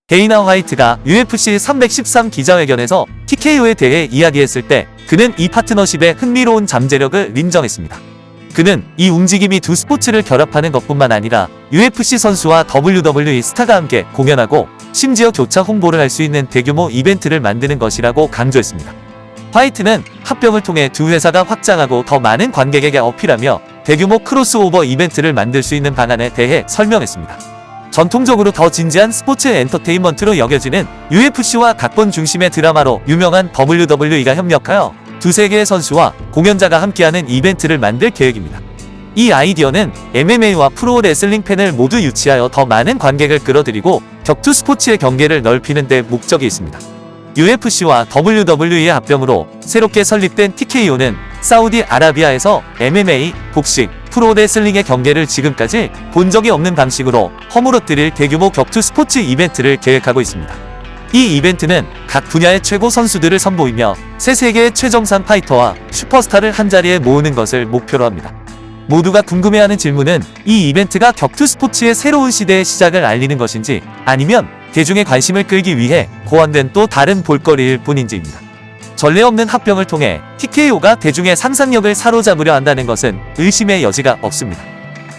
데이나 화이트가 UFC 313 기자회견에서 TKO에 대해 이야기했을 때 그는 이 파트너십의 흥미로운 잠재력을 인정했습니다. 그는 이 움직임이 두 스포츠를 결합하는 것뿐만 아니라 UFC 선수와 WWE 스타가 함께 공연하고 심지어 교차 홍보를 할 수 있는 대규모 이벤트를 만드는 것이라고 강조했습니다. 화이트는 합병을 통해 두 회사가 확장하고 더 많은 관객에게 어필하며 대규모 크로스오버 이벤트를 만들 수 있는 방안에 대해 설명했습니다. 전통적으로 더 진지한 스포츠 엔터테인먼트로 여겨지는 UFC와 각본 중심의 드라마로 유명한 WWE가 협력하여 두세 개의 선수와 공연자가 함께하는 이벤트를 만들 계획입니다. 이 아이디어는 MMA와 프로레슬링 팬을 모두 유치하여 더 많은 관객을 끌어들이고 격투 스포츠의 경계를 넓히는 데 목적이 있습니다. UFC와 WWE의 합병으로 새롭게 설립된 TKO는 사우디아라비아에서 MMA, 복싱, 프로레슬링의 경계를 지금까지 본 적이 없는 방식으로 허물어뜨릴 대규모 격투 스포츠 이벤트를 계획하고 있습니다. 이 이벤트는 각 분야의 최고 선수들을 선보이며 새 세계의 최정상 파이터와 슈퍼스타를 한자리에 모으는 것을 목표로 합니다. 모두가 궁금해하는 질문은 이 이벤트가 격투 스포츠의 새로운 시대의 시작을 알리는 것인지 아니면 대중의 관심을 끌기 위해 고안된 또 다른 볼거리일 뿐인지입니다. 전례 없는 합병을 통해 TKO가 대중의 상상력을 사로잡으려 한다는 것은 의심의 여지가 없습니다.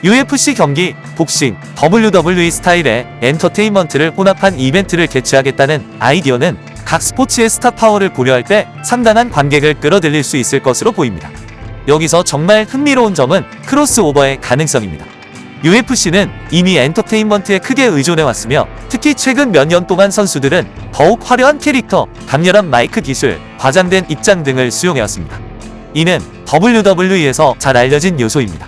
UFC 경기, 복싱, WWE 스타일의 엔터테인먼트를 혼합한 이벤트를 개최하겠다는 아이디어는 각 스포츠의 스타 파워를 고려할 때 상당한 관객을 끌어들일 수 있을 것으로 보입니다. 여기서 정말 흥미로운 점은 크로스오버의 가능성입니다. UFC는 이미 엔터테인먼트에 크게 의존해왔으며 특히 최근 몇 년 동안 선수들은 더욱 화려한 캐릭터, 강렬한 마이크 기술, 과장된 입장 등을 수용해왔습니다. 이는 WWE에서 잘 알려진 요소입니다.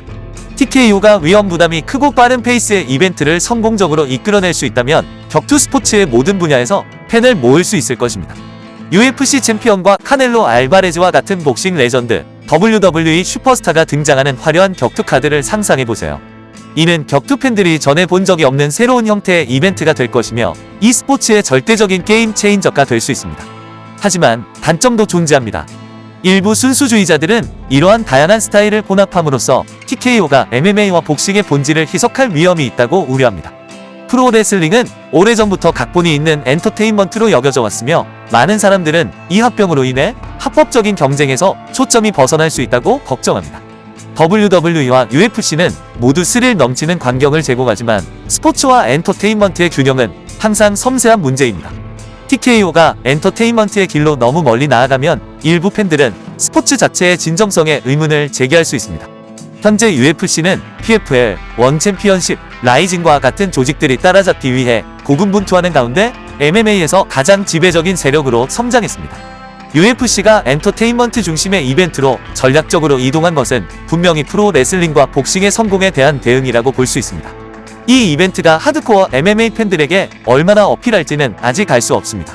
TKO가 위험 부담이 크고 빠른 페이스의 이벤트를 성공적으로 이끌어낼 수 있다면 격투 스포츠의 모든 분야에서 팬을 모을 수 있을 것입니다. UFC 챔피언과 카넬로 알바레즈와 같은 복싱 레전드, WWE 슈퍼스타가 등장하는 화려한 격투 카드를 상상해보세요. 이는 격투 팬들이 전에 본 적이 없는 새로운 형태의 이벤트가 될 것이며 이 스포츠의 절대적인 게임 체인저가 될 수 있습니다. 하지만 단점도 존재합니다. 일부 순수주의자들은 이러한 다양한 스타일을 혼합함으로써 TKO가 MMA와 복싱의 본질을 희석할 위험이 있다고 우려합니다. 프로레슬링은 오래전부터 각본이 있는 엔터테인먼트로 여겨져 왔으며 많은 사람들은 이 합병으로 인해 합법적인 경쟁에서 초점이 벗어날 수 있다고 걱정합니다. WWE와 UFC는 모두 스릴 넘치는 광경을 제공하지만 스포츠와 엔터테인먼트의 균형은 항상 섬세한 문제입니다. TKO가 엔터테인먼트의 길로 너무 멀리 나아가면 일부 팬들은 스포츠 자체의 진정성에 의문을 제기할 수 있습니다. 현재 UFC는 PFL, 원 챔피언십, 라이징과 같은 조직들이 따라잡기 위해 고군분투하는 가운데 MMA에서 가장 지배적인 세력으로 성장했습니다. UFC가 엔터테인먼트 중심의 이벤트로 전략적으로 이동한 것은 분명히 프로레슬링과 복싱의 성공에 대한 대응이라고 볼 수 있습니다. 이 이벤트가 하드코어 MMA 팬들에게 얼마나 어필할지는 아직 알 수 없습니다.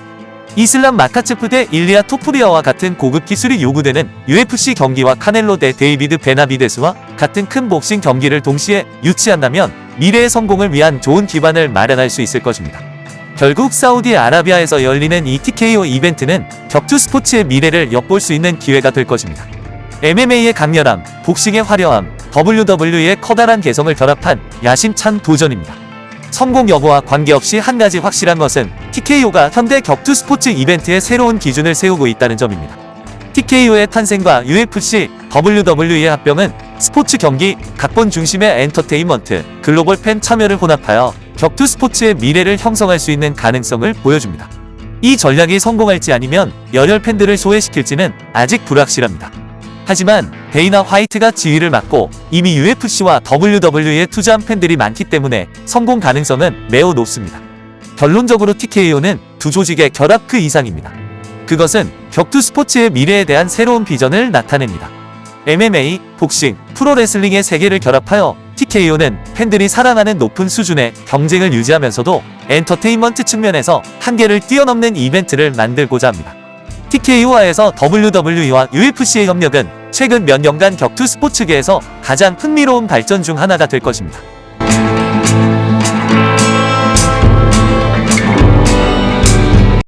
이슬람 마카체프 대 일리아 토푸리아와 같은 고급 기술이 요구되는 UFC 경기와 카넬로 대 데이비드 베나비데스와 같은 큰 복싱 경기를 동시에 유치한다면 미래의 성공을 위한 좋은 기반을 마련할 수 있을 것입니다. 결국 사우디아라비아에서 열리는 이 TKO 이벤트는 격투 스포츠의 미래를 엿볼 수 있는 기회가 될 것입니다. MMA의 강렬함, 복싱의 화려함, WWE의 커다란 개성을 결합한 야심찬 도전입니다. 성공 여부와 관계없이 한 가지 확실한 것은 TKO가 현대 격투 스포츠 이벤트의 새로운 기준을 세우고 있다는 점입니다. TKO의 탄생과 UFC, WWE의 합병은 스포츠 경기, 각본 중심의 엔터테인먼트, 글로벌 팬 참여를 혼합하여 격투 스포츠의 미래를 형성할 수 있는 가능성을 보여줍니다. 이 전략이 성공할지 아니면 열혈 팬들을 소외시킬지는 아직 불확실합니다. 하지만 데이나 화이트가 지휘를 맡고 이미 UFC와 WWE에 투자한 팬들이 많기 때문에 성공 가능성은 매우 높습니다. 결론적으로 TKO는 두 조직의 결합 그 이상입니다. 그것은 격투 스포츠의 미래에 대한 새로운 비전을 나타냅니다. MMA, 복싱, 프로레슬링의 세계를 결합하여 TKO는 팬들이 사랑하는 높은 수준의 경쟁을 유지하면서도 엔터테인먼트 측면에서 한계를 뛰어넘는 이벤트를 만들고자 합니다. TKO와에서 WWE와 UFC의 협력은 최근 몇 년간 격투 스포츠계에서 가장 흥미로운 발전 중 하나가 될 것입니다.